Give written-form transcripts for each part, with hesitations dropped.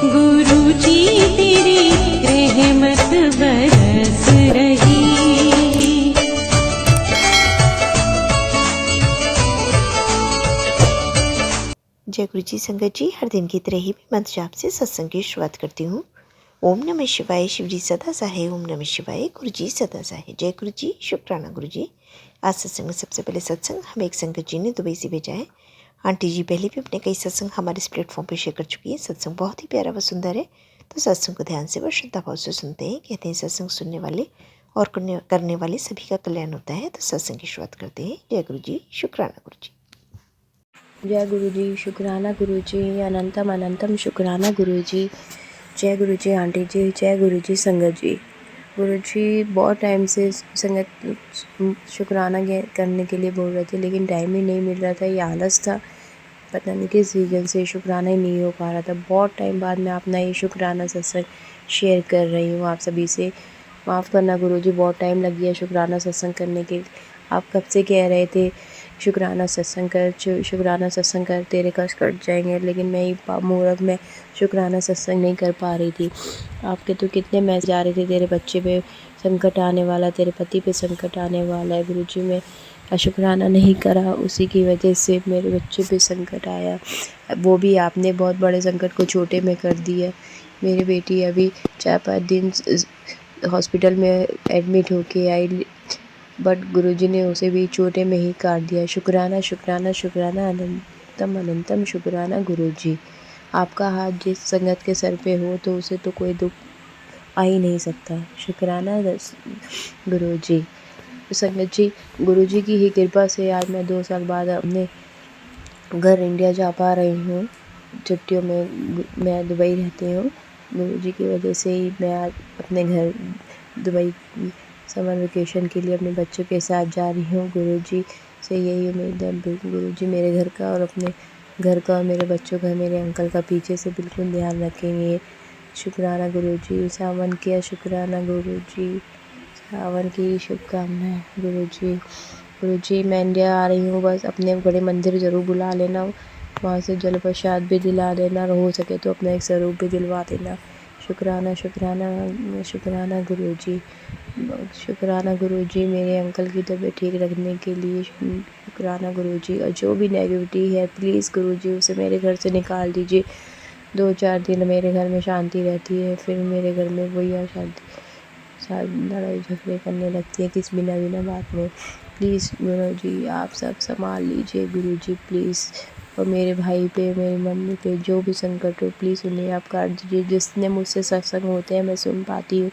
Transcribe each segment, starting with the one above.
गुरु जी तेरी रहमत बरस रही। जय गुरु जी संगत जी, हर दिन की तरह ही मैं मंत्र जाप से सत्संग की शुरुआत करती हूँ। ओम नमः शिवाय, शिव जी सदा सहाय। ओम नमः शिवाय, गुरु जी सदा सहाय। जय गुरु जी, शुक्राना गुरु जी। आज सत्संग में सबसे पहले सत्संग हमें एक संगत जी ने दुबई से भेजा है। आंटी जी पहले भी अपने कई सत्संग हमारे इस प्लेटफॉर्म पर शेयर कर चुकी है। सत्संग बहुत ही प्यारा व सुंदर है, तो सत्संग को ध्यान से व श्रद्धा भाव से सुनते हैं। कहते हैं सत्संग सुनने वाले और करने वाले सभी का कल्याण होता है। तो सत्संग की शुरुआत करते हैं। जय गुरु जी, शुक्राना गुरु जी। जय गुरु जी, शुक्राना गुरु जी, अनंतम अनंतम शुक्राना गुरु जी। जय गुरु जी आंटी जी, जय गुरु जी संगत जी। गुरु जी बहुत टाइम से संगत शुक्राना करने के लिए बोल रहे थे, लेकिन टाइम ही नहीं मिल रहा था। ये आलस था, पता नहीं किस रीज़न से शुक्राना ही नहीं हो पा रहा था। बहुत टाइम बाद मैं अपना ये शुक्राना सत्संग शेयर कर रही हूँ आप सभी से। माफ़ करना गुरु जी, बहुत टाइम लग गया शुक्राना सत्संग करने के। आप कब से कह रहे थे शुक्राना सत्संग कर, शुक्राना सत्संग कर, तेरे कष्ट कट जाएंगे, लेकिन मैं ही मूर्ख में शुक्राना सत्संग नहीं कर पा रही थी। आपके तो कितने मैसेज आ रहे थे, तेरे बच्चे पे संकट आने वाला, तेरे पति पे संकट आने वाला है। गुरु जी मैं शुक्राना नहीं करा, उसी की वजह से मेरे बच्चे पे संकट आया। वो भी आपने बहुत बड़े संकट को छोटे में कर दिया। मेरी बेटी अभी 4-5 दिन हॉस्पिटल में एडमिट होके आई, बट गुरुजी ने उसे भी छोटे में ही काट दिया। शुक्राना शुक्राना शुक्राना, अनंतम अनंतम शुक्राना गुरुजी। आपका हाथ जिस संगत के सर पे हो तो उसे तो कोई दुख आ ही नहीं सकता। शुक्राना गुरुजी। संगत जी, गुरुजी की ही कृपा से आज मैं 2 साल बाद अपने घर इंडिया जा पा रही हूँ। छुट्टियों में मैं दुबई रहती हूँ। गुरुजी की वजह से ही मैं आज अपने घर दुबई समर वेकेशन के लिए अपने बच्चों के साथ जा रही हूँ। गुरुजी से यही उम्मीद है, गुरुजी मेरे घर का और अपने घर का और मेरे बच्चों का, मेरे अंकल का पीछे से बिल्कुल ध्यान रखेंगे। शुक्राना गुरुजी। सावन किया शुक्राना गुरुजी, सावन की शुभकामनाएं गुरुजी। गुरुजी मैं इंडिया आ रही हूँ, बस अपने बड़े मंदिर ज़रूर बुला लेना, वहाँ से जल प्रसाद भी दिला देना, और हो सके तो अपना एक स्वरूप भी दिलवा देना। शुक्राना शुक्राना शुक्राना गुरुजी। शुक्राना गुरुजी मेरे अंकल की तबीयत ठीक रखने के लिए। शुक्राना गुरुजी। और जो भी नेगेटिविटी है प्लीज़ गुरुजी उसे मेरे घर से निकाल दीजिए। 2-4 दिन मेरे घर में शांति रहती है, फिर मेरे घर में वही अशांति, लड़ाई झगड़े करने लगती है किस बिना बिना बात में। प्लीज़ गुरुजी आप सब संभाल लीजिए गुरुजी प्लीज़। और मेरे भाई पे, मेरी मम्मी पे जो भी संकट हो प्लीज़ उन्हें आप काट दीजिए। जिसने मुझसे सत्संग होते हैं मैं सुन पाती हूँ,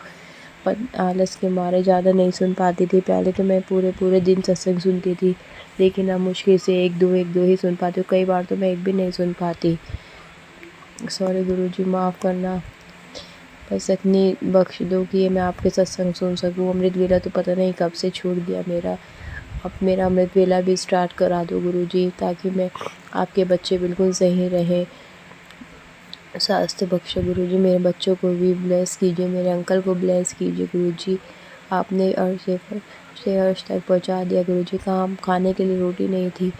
पर आलस के मारे ज़्यादा नहीं सुन पाती थी। पहले तो मैं पूरे पूरे दिन सत्संग सुनती थी, लेकिन अब मुश्किल से एक दो ही सुन पाती हूँ। कई बार तो मैं एक भी नहीं सुन पाती। सॉरी गुरुजी, माफ़ करना, बस इतनी बख्श दो कि मैं आपके सत्संग सुन सकूँ। अमृत वेला तो पता नहीं कब से छूट गया मेरा। अब मेरा अमृत वेला भी स्टार्ट करा दो गुरुजी, ताकि मैं आपके बच्चे बिल्कुल सही रहें। स्वास्थ्य बख्शो गुरुजी, मेरे बच्चों को भी ब्लेस कीजिए, मेरे अंकल को ब्लेस कीजिए गुरुजी। आपने अर्श से अर्श तक पहुंचा दिया गुरुजी। काम खाने के लिए रोटी नहीं थी,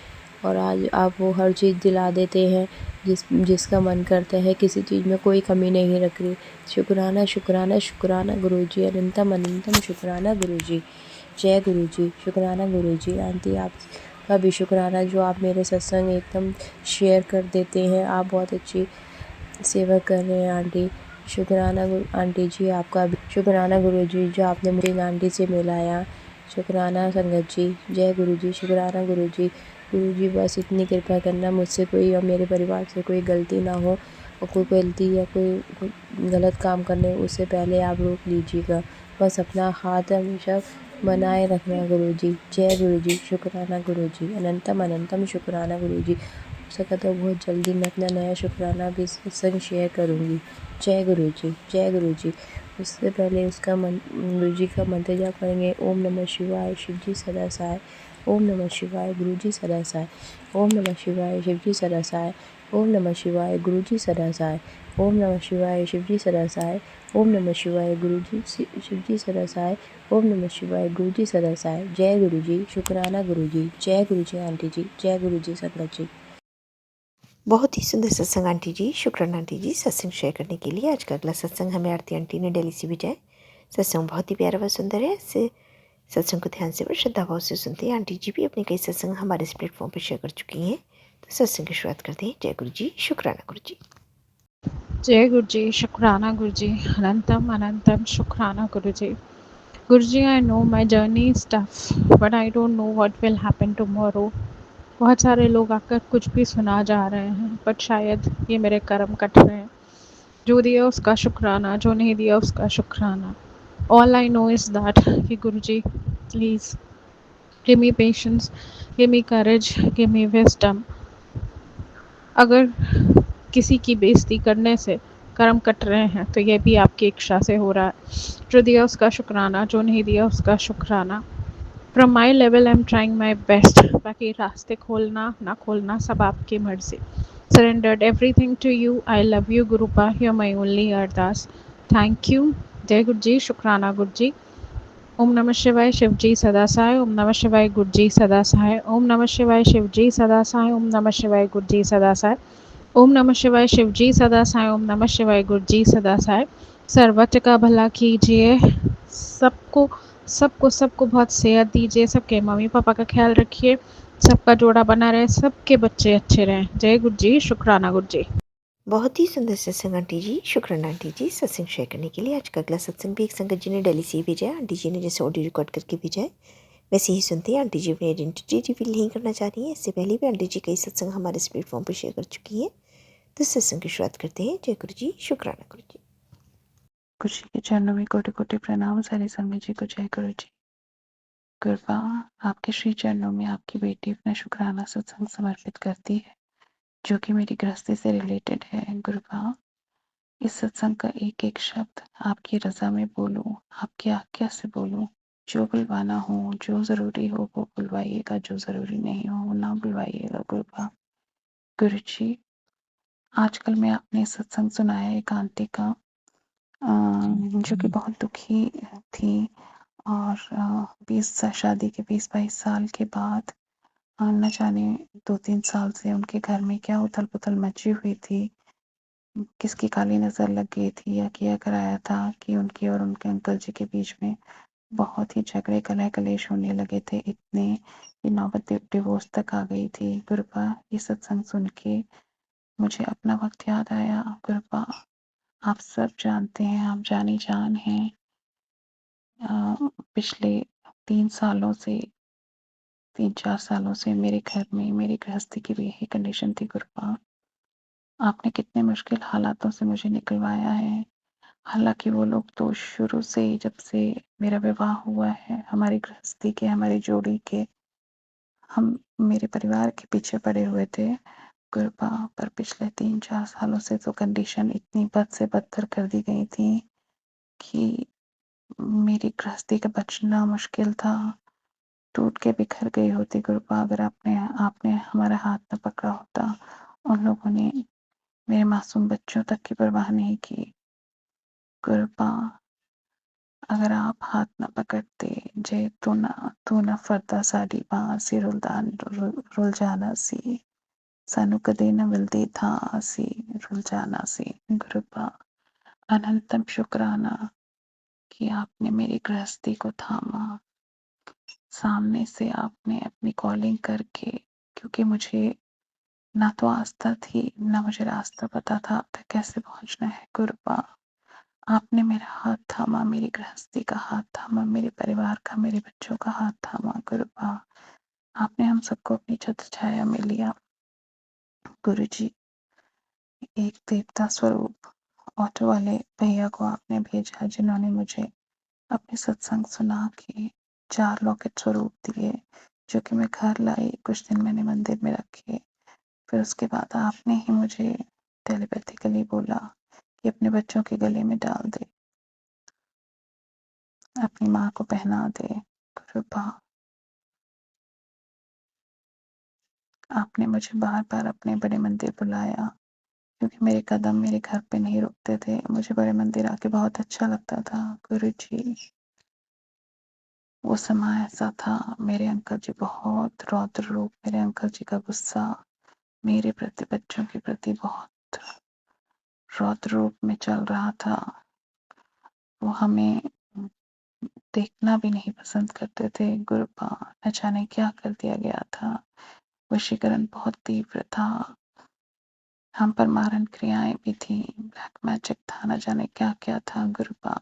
और आज आप वो हर चीज़ दिला देते हैं जिसका मन करता है। किसी चीज़ में कोई कमी नहीं रख रही। शुक्राना शुक्राना शुक्राना गुरुजी, अनंतम अनंतम शुक्राना गुरुजी। जय गुरुजी, शुक्राना गुरुजी। आंटी आपका भी शुक्राना, जो आप मेरे सत्संग एकदम शेयर कर देते हैं। आप बहुत अच्छी सेवा कर रहे हैं आंटी। शुक्राना आंटी जी, आपका भी शुक्राना गुरुजी, जो आपने मुझे इन आंटी से मिलाया। शुक्राना संगत जी। जय गुरुजी, शुक्राना गुरुजी। गुरुजी बस इतनी कृपा करना, मुझसे कोई और मेरे परिवार से कोई गलती ना हो, और कोई गलती या कोई गलत काम करने उससे पहले आप रोक लीजिएगा। बस अपना हाथ हमेशा बनाए रखना गुरुजी। जय गुरुजी, शुक्राना गुरुजी, अनंतम अनंतम शुक्राना गुरुजी। हो सका तो बहुत जल्दी मैं अपना नया शुक्राना भी संग शेयर करूँगी। जय गुरुजी, जय गुरुजी। उससे पहले उसका गुरुजी का मंत्र जाप करेंगे। ओम नमः शिवाय, शिव जी सदा सहाय। ओम नमः शिवाय, गुरुजी सदा सहाय। ओम नमः शिवाय, शिव जी सदा सहाय। ओम नमः शिवाय, गुरुजी सदा सहाय। ओम नमः शिवाय, शिव जी सदा सहाय। ओम नमः शिवाय, गुरुजी शिव जी सदा सहाय। ओम नमः शिवाय, गुरुजी सदा सहाय। जय गुरुजी, शुक्राना गुरुजी। जय गुरुजी आंटी जी, जय गुरुजी संगत जी। बहुत ही सुंदर सत्संग आंटी जी। शुक्राना आंटी जी सत्संग शेयर करने के लिए। आज का अगला सत्संग हमें आरती आंटी ने दिल्ली से भेजा है। सत्संग बहुत ही प्यारा व सुंदर है। इससे सत्संग को ध्यान से और श्रद्धा भाव से सुनते हैं। आंटी जी भी अपने कई सत्संग हमारे इस प्लेटफॉर्म पर शेयर कर चुकी हैं। तो सत्संग की शुरुआत करते हैं। जय गुरु जी, शुक्राना गुरु जी। जय गुरु जी, शुक्राना गुरु जी, अनंतम अनंतम शुक्राना guru ji. Guru ji, I know my journey is tough but I don't know what will happen tomorrow. बहुत सारे लोग आकर कुछ भी सुना जा रहे हैं बट शायद ये मेरे कर्म कट रहे हैं। जो दिया उसका शुक्राना, जो नहीं दिया उसका शुक्राना। All I know is that कि guru ji please give me patience, give me courage, give me wisdom. अगर किसी की बेइज्जती करने से कर्म कट रहे हैं तो ये भी आपकी इच्छा से हो रहा है। जो दिया उसका शुक्राना, जो नहीं दिया उसका शुक्राना। From my level I am trying my best. बाकी रास्ते खोलना ना खोलना सब आपकी मर्जी। Surrendered everything to you. I love you गुरुपा, यू माई ओनली अरदास। Thank you. जय गुरु जी, शुक्राना गुरु जी। ओम नमः शिवाय, शिव जी सदा सहाय। ओम नमः शिवाय, गुरु जी सदा सहाय। ओम नमः शिवाय, शिव जी सदा सहाय। ओम नमः शिवाय, गुरु जी सदा सहाय। ओम नमः शिवाय, शिव जी सदा सहाय। ओम नमः शिवाय, गुरु जी सदा सहाय। सर्वत्र का भला कीजिए, सबको सबको सबको बहुत सेहत दीजिए, सबके मम्मी पापा का ख्याल रखिए, सबका जोड़ा बना रहे, सबके बच्चे अच्छे रहें। जय गुरु जी, शुक्राना गुरु जी। बहुत ही सुंदर सत्संग आंटी जी। शुक्राना आंटी जी सत्संग शेयर करने के लिए। आज का अगला सत्संग भी एक संगत जी ने दिल्ली से ही भेजा है। आंटी जी ने जैसे ऑडियो रिकॉर्ड करके भेजा है वैसे ही सुनते हैं। आंटी जी अपनी आइडेंटिटी रिवील नहीं करना चाह रही है। इससे पहले भी आंटी जी कई सत्संग हमारे इस प्लेटफॉर्म पर शेयर कर चुकी हैं। तो सत्संग की शुरुआत करते हैं। जय गुरु जी, शुक्राना गुरु जी। गुरु जी के चरणों में कोटि कोटि प्रणाम। सारी संगत जी को जय गुरु जी। कृपा आपके श्री चरणों में आपकी बेटी अपना शुक्राना सत्संग समर्पित करती है जो कि मेरी गृहस्थी से रिलेटेड है। गुरुपा इस सत्संग का एक एक शब्द आपकी रजा में बोलूं, आपकी आज्ञा से बोलूं। जो बुलवाना हो, जो जरूरी हो वो बुलवाइएगा, जो जरूरी नहीं हो वो ना बुलवाइएगा। गुरुपा गुरु जी, आजकल मैं आपने सत्संग सुनाया एक आंटी का जो कि बहुत दुखी थी और शादी के 20-22 साल के बाद न जाने 2-3 साल से उनके घर में क्या उथल पुथल मची हुई थी। किसकी काली नज़र लग गई थी या क्या कराया था कि उनके और उनके अंकल जी के बीच में बहुत ही झगड़े कलह कलेश होने लगे थे। इतने कि नौबत डिवोर्स तक आ गई थी। गुरुपा ये सत्संग सुन के मुझे अपना वक्त याद आया। गुरुपा आप सब जानते हैं, आप जानी जान हैं। पिछले 3 सालों से 3-4 सालों से मेरे घर में मेरी गृहस्थी की भी यही कंडीशन थी। गुरुपा आपने कितने मुश्किल हालातों से मुझे निकलवाया है। हालांकि वो लोग तो शुरू से ही, जब से मेरा विवाह हुआ है, हमारी गृहस्थी के, हमारी जोड़ी के, हम मेरे परिवार के पीछे पड़े हुए थे। गुरुपा पर पिछले 3-4 सालों से तो कंडीशन इतनी बद से बदतर कर दी गई थी कि मेरी गृहस्थी का बचना मुश्किल था। टूट के बिखर गई होती। गुरुपा अगर आपने आपने हमारा हाथ न पकड़ा होता। उन लोगों ने मेरे मासूम बच्चों तक की परवाह नहीं की। गुरुपा अगर आप हाथ न पकड़ते, जे तू न फरदा साडी बां सी रुल जाना सी, सानू कदे न मिलदी था सी रुल जाना सी। गुरुपा अनंतम शुक्राना कि आपने मेरी गृहस्थी को थामा। सामने से आपने अपनी कॉलिंग करके, क्योंकि मुझे ना तो आस्था थी ना मुझे रास्ता पता था अब तक कैसे पहुंचना है। गुरुपा आपने मेरा हाथ थामा, मेरी गृहस्थी का हाथ थामा, मेरे परिवार का, मेरे बच्चों का हाथ थामा। गुरुपा आपने हम सबको अपनी छत्र छाया में लिया। गुरु जी एक देवता स्वरूप ऑटो वाले भैया को आपने भेजा जिन्होंने मुझे अपने सत्संग सुना के 4 लॉकेट स्वरूप दिए जो कि मैं घर लाई। कुछ दिन मैंने मंदिर में रखे। फिर उसके बाद आपने ही मुझे टेलीपैथिकली बोला कि अपने बच्चों के गले में डाल दे, अपनी माँ को पहना दे। कृपा आपने मुझे बार बार अपने बड़े मंदिर बुलाया क्योंकि मेरे कदम मेरे घर पे नहीं रुकते थे। मुझे बड़े मंदिर आके बहुत अच्छा लगता था। गुरु जी वो समय ऐसा था, मेरे अंकल जी बहुत रौद्र रूप, मेरे अंकल जी का गुस्सा मेरे प्रति, बच्चों के प्रति बहुत रौद्र रूप में चल रहा था। वो हमें देखना भी नहीं पसंद करते थे। गुरुपा, न जाने क्या कर दिया गया था। वशीकरण बहुत तीव्र था। हम पर मारण क्रियाएं भी थी। ब्लैक मैजिक था, न जाने क्या क्या था। गुरुपा,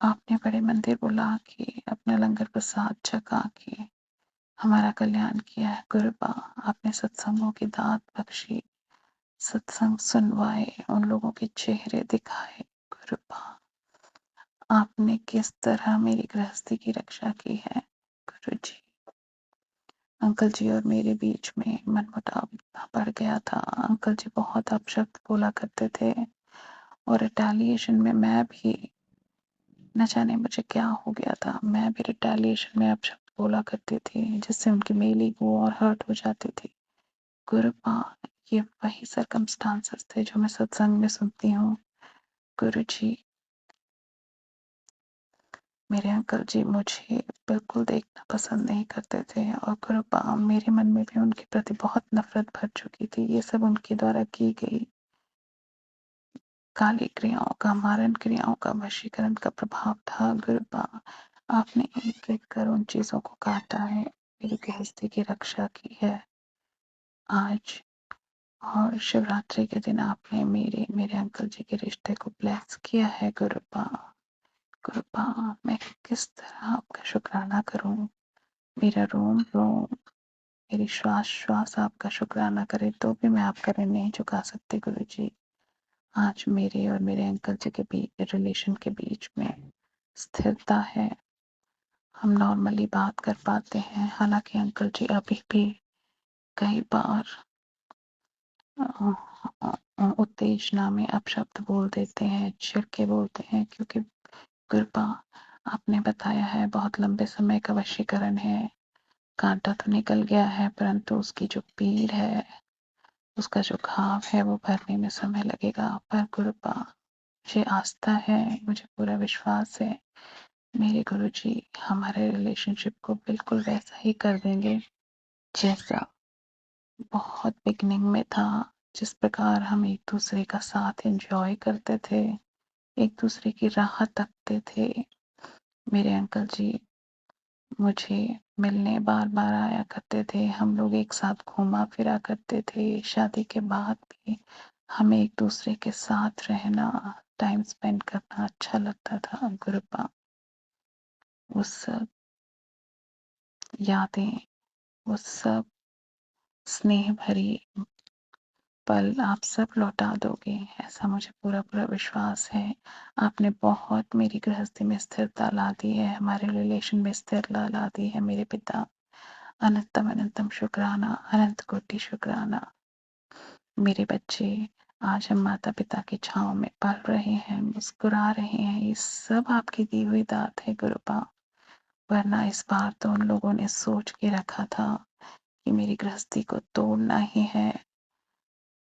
आपने बड़े मंदिर बुला के, अपना लंगर प्रसाद छका के हमारा कल्याण किया है। गुरुपा, आपने सत्संगों की दात बख्शी, सत्संग सुनवाए, उन लोगों के चेहरे दिखाए। गुरुपा, आपने किस तरह मेरी गृहस्थी की रक्षा की है। गुरु जी, अंकल जी और मेरे बीच में मनमुटाव इतना बढ़ गया था। अंकल जी बहुत अपशब्द बोला करते थे और रिटेलिएशन में मैं भी, न जाने मुझे क्या हो गया था, मैं भी रिटेलिएशन में अपशब्द बोला करती थी, जिससे उनकी मेल ईगो और हर्ट हो जाती थी। गुरुपा, ये वही सर्कमस्टांसेस थे जो मैं सत्संग में सुनती हूँ। गुरु जी, मेरे अंकल जी मुझे बिल्कुल देखना पसंद नहीं करते थे और गुरुपा, मेरे मन में भी उनके प्रति बहुत नफरत भर चुकी थी। ये सब उनके द्वारा की गई काली क्रियाओं का, मारण क्रियाओं का, वशीकरण का प्रभाव था। गुरुपा, आपने एक एक कर उन चीजों को काटा है, मेरी गृहस्थी की रक्षा की है। आज और शिवरात्रि के दिन आपने मेरे अंकल जी के रिश्ते को ब्लेस किया है। गुरुपा, गुरुपा, मैं किस तरह आपका शुक्राना करूं। मेरा रोम रोम, मेरी श्वास श्वास आपका शुक्राना करे तो भी मैं आपका ऋण नहीं चुका सकती। गुरु जी, आज मेरे और मेरे अंकल जी के बीच, रिलेशन के बीच में स्थिरता है। हम नॉर्मली बात कर पाते हैं। हालांकि अंकल जी अभी भी कई बार उत्तेजना में अपशब्द बोल देते हैं, छिड़के बोलते हैं, क्योंकि कृपा, आपने बताया है बहुत लंबे समय का वशीकरण है। कांटा तो निकल गया है, परंतु उसकी जो पीड़ है, उसका जो घाव है, वो भरने में समय लगेगा। पर कृपा, मुझे आस्था है, मुझे पूरा विश्वास है, मेरे गुरुजी हमारे रिलेशनशिप को बिल्कुल वैसा ही कर देंगे जैसा बहुत बिगनिंग में था। जिस प्रकार हम एक दूसरे का साथ एंजॉय करते थे, एक दूसरे की राह तकते थे। मेरे अंकल जी मुझे मिलने बार बार आया करते थे। हम लोग एक साथ घूमा फिरा करते थे। शादी के बाद भी हमें एक दूसरे के साथ रहना, टाइम स्पेंड करना अच्छा लगता था। गुरुपा, वो सब यादें, वो सब स्नेह भरी पल आप सब लौटा दोगे, ऐसा मुझे पूरा पूरा विश्वास है। आपने बहुत मेरी गृहस्थी में स्थिरता ला दी है, हमारे रिलेशन में स्थिरता ला दी है। मेरे पिता, अनंतम अनंतम शुक्राना, अनंत कोटि शुक्राना। मेरे बच्चे, आज हम माता पिता की छांव में पल रहे हैं, मुस्कुरा रहे हैं, ये सब आपकी दी हुई दात है। गुरुपा, वरना इस बार तो उन लोगों ने सोच के रखा था कि मेरी गृहस्थी को तोड़ना ही है।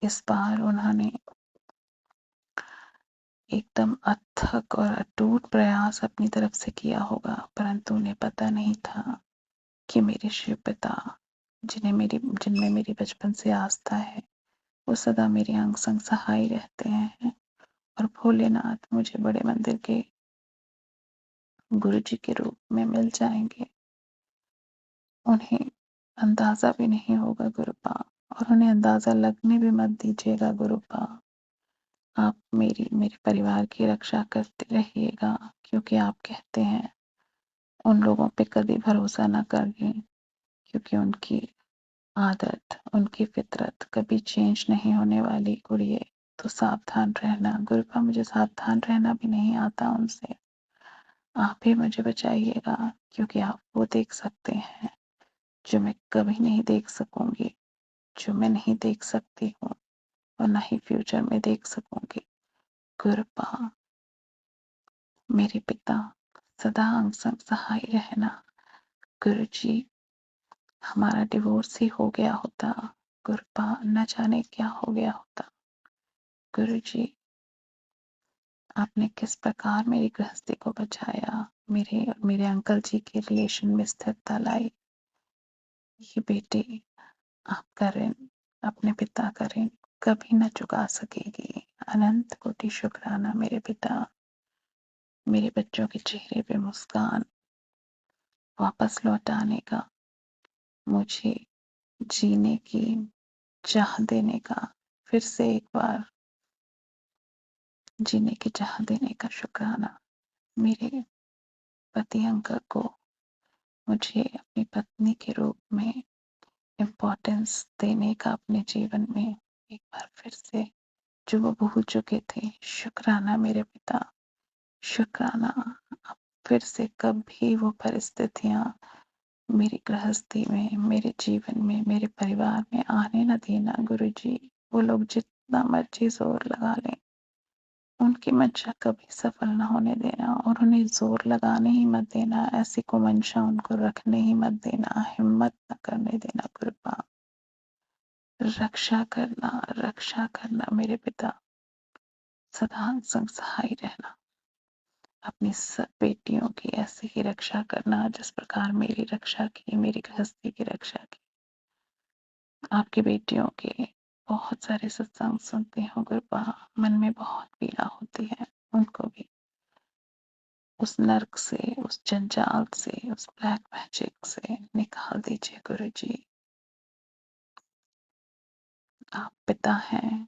इस बार उन्होंने एकदम अथक और अटूट प्रयास अपनी तरफ से किया होगा, परंतु उन्हें पता नहीं था कि मेरे शिव पिता, जिनमें मेरी बचपन से आस्था है, वो सदा मेरे अंग संग सहाय रहते हैं। और भोलेनाथ मुझे बड़े मंदिर के गुरु जी के रूप में मिल जाएंगे। उन्हें अंदाजा भी नहीं होगा। गुरुपा, और उन्हें अंदाजा लगने भी मत दीजिएगा। गुरुपा, आप मेरे परिवार की रक्षा करते रहिएगा, क्योंकि आप कहते हैं उन लोगों पे कभी भरोसा ना करें, क्योंकि उनकी आदत, उनकी फितरत कभी चेंज नहीं होने वाली। गुड़िए, तो सावधान रहना। गुरुपा, मुझे सावधान रहना भी नहीं आता उनसे। आप ही मुझे बचाइएगा, क्योंकि आप वो देख सकते हैं जो मैं कभी नहीं देख सकूंगी, जो मैं नहीं देख सकती हूँ और ना ही फ्यूचर में देख सकूंगी। गुरुपा, मेरे पिता, सदा अंग संग सहाय रहना। गुरुजी, हमारा डिवोर्स ही हो गया होता। गुरुपा, न जाने क्या हो गया होता। गुरुजी, आपने किस प्रकार मेरी गृहस्थी को बचाया, मेरे और मेरे अंकल जी के रिलेशन में स्थिरता लाई। ये बेटे, आपका ऋण अपने पिता का ऋण कभी न चुका सकेगी। अनंत कोटि शुक्राना मेरे पिता, मेरे बच्चों के चेहरे पे मुस्कान वापस लौटाने का, मुझे जीने की चाह देने का, फिर से एक बार जीने की चाह देने का शुक्राना। मेरे पति अंकल को मुझे अपनी पत्नी के रूप में इम्पोर्टेंस देने का अपने जीवन में एक बार फिर से, जो वो भूल चुके थे। शुक्राना मेरे पिता, शुक्राना। अब फिर से कभी वो परिस्थितियाँ मेरी गृहस्थी में, मेरे जीवन में, मेरे परिवार में आने न देना गुरुजी। वो लोग जितना मर्जी जोर लगा लें, उनकी मंशा कभी सफल न होने देना, और उन्हें जोर लगाने ही मत देना, ऐसी को मंशा उनको रखने ही मत देना, हिम्मत न करने देना। कृपा रक्षा करना मेरे पिता, सदा संग सहाय रहना। अपनी सब बेटियों की ऐसे ही रक्षा करना जिस प्रकार मेरी रक्षा की, मेरी गृहस्थी की रक्षा की। आपकी बेटियों के बहुत सारे सत्संग सुनती हूँ कृपा, मन में बहुत पीड़ा होती है। उनको भी उस नर्क से, उस जंजाल से, उस ब्लैक मैजिक से निकाल दीजिए गुरुजी। आप पिता हैं,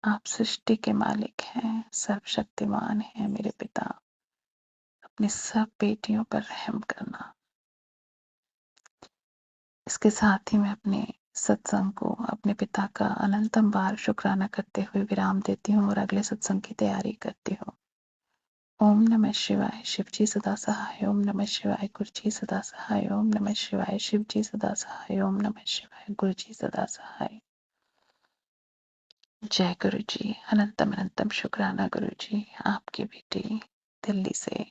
आप सृष्टि के मालिक हैं, सर्वशक्तिमान हैं मेरे पिता। अपनी सब बेटियों पर रहम करना। इसके साथ ही मैं अपने सत्संग को अपने पिता का अनंतम बार शुक्राना करते हुए विराम देती हूँ और अगले सत्संग की तैयारी करती हूँ। ओम नमः शिवाय, शिवजी सदा सहाय। ओम नमः शिवाय, गुरुजी सदा सहाय। ओम नमः शिवाय, शिवजी सदा सहाय। ओम नमः शिवाय, गुरुजी सदा सहाय। जय गुरुजी, अनंतम अनंतम शुक्राना गुरुजी। आपकी बेटी दिल्ली से।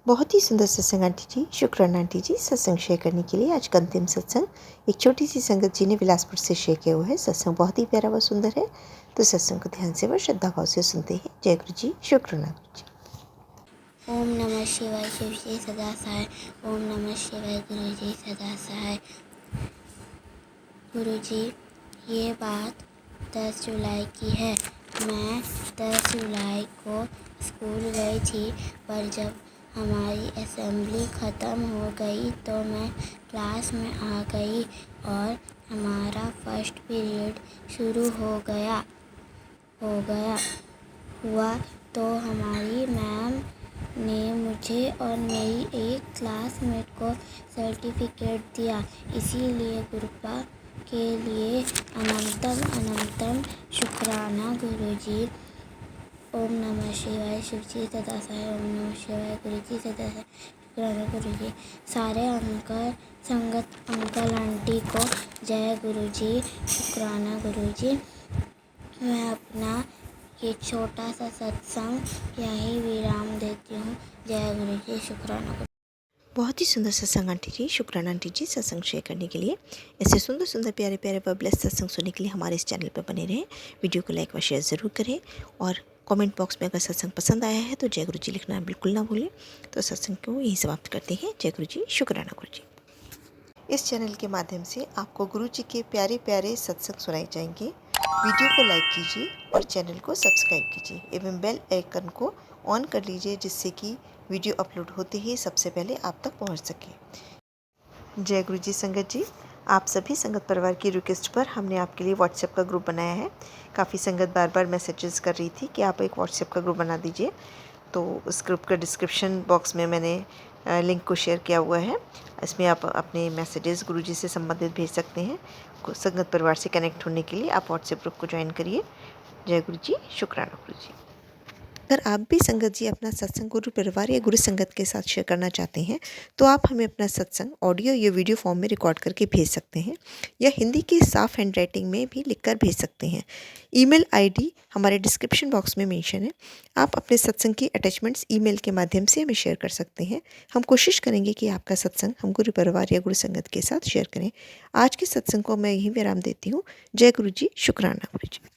बहुत ही सुंदर सत्संग आंटी जी, शुक्राना आंटी जी सत्संग शेयर करने के लिए। आज का अंतिम सत्संग एक छोटी सी संगत जी ने बिलासपुर से शेयर किया हुआ है। सत्संग बहुत ही प्यारा व सुंदर है, तो सत्संग को ध्यान से व श्रद्धा भाव से सुनते हैं। जय गुरु जी, शुक्राना गुरु जी। ओम नमः शिवाय, शिवजी सदा सहाय। ओम नमः शिवाय, गुरुजी सदा सहाय। गुरुजी, ये बात 10 जुलाई की है। मैं 10 जुलाई को स्कूल गई थी, पर जब हमारी असेंबली ख़त्म हो गई तो मैं क्लास में आ गई और हमारा फर्स्ट पीरियड शुरू हुआ तो हमारी मैम ने मुझे और मेरी एक क्लासमेट को सर्टिफिकेट दिया। इसीलिए गुरुपा के लिए अनंतम अनंतम शुक्राना गुरुजी। ओम नमः शिवाय, शिवजी सदा सहाय। ओम नमः शिवाय, गुरुजी सदा सहाय। शुक्राना गुरुजी। सारे अंकल आंटी को जय गुरुजी, शुक्राना गुरुजी। मैं अपना ये छोटा सा सत्संग यहीं विराम देती हूँ। जय गुरु जी, शुक्राना गुरु। बहुत ही सुंदर सत्संग आंटी जी, शुक्राना आंटी जी सत्संग शेयर करने के लिए। ऐसे सुंदर सुंदर प्यारे प्यारे व ब्लेस सत्संग सुनने के लिए हमारे इस चैनल पर बने रहें। वीडियो को लाइक व शेयर ज़रूर करें, और कमेंट बॉक्स में अगर सत्संग पसंद आया है तो जय गुरु जी लिखना बिल्कुल ना भूलें। तो सत्संग को यहीं समाप्त करते हैं। जय गुरु जी, शुक्राना गुरु जी। इस चैनल के माध्यम से आपको गुरु जी के प्यारे प्यारे सत्संग सुनाए जाएंगे। वीडियो को लाइक कीजिए और चैनल को सब्सक्राइब कीजिए एवं बेल आइकन को ऑन कर लीजिए, जिससे कि वीडियो अपलोड होते ही सबसे पहले आप तक पहुंच सके। जय गुरु जी संगत जी, आप सभी संगत परिवार की रिक्वेस्ट पर हमने आपके लिए व्हाट्सएप का ग्रुप बनाया है। काफ़ी संगत बार बार मैसेजेस कर रही थी कि आप एक व्हाट्सएप का ग्रुप बना दीजिए, तो उस ग्रुप का डिस्क्रिप्शन बॉक्स में मैंने लिंक को शेयर किया हुआ है। इसमें आप अपने मैसेजेस गुरुजी से संबंधित भेज सकते हैं। संगत परिवार से कनेक्ट होने के लिए आप व्हाट्सएप ग्रुप को ज्वाइन करिए। जय गुरु जी, शुक्राना गुरु जी। अगर आप भी संगत जी अपना सत्संग गुरु परिवार या गुरु संगत के साथ शेयर करना चाहते हैं, तो आप हमें अपना सत्संग ऑडियो या वीडियो फॉर्म में रिकॉर्ड करके भेज सकते हैं, या हिंदी की साफ हैंड राइटिंग में भी लिखकर भेज सकते हैं। ईमेल आईडी हमारे डिस्क्रिप्शन बॉक्स में मेंशन है। आप अपने सत्संग की अटैचमेंट्स ईमेल के माध्यम से हमें शेयर कर सकते हैं। हम कोशिश करेंगे कि आपका सत्संग हम गुरु परिवार या गुरु संगत के साथ शेयर करें। आज के सत्संग को मैं यहीं विराम देती हूँ। जय गुरु जी, शुक्राना गुरु जी।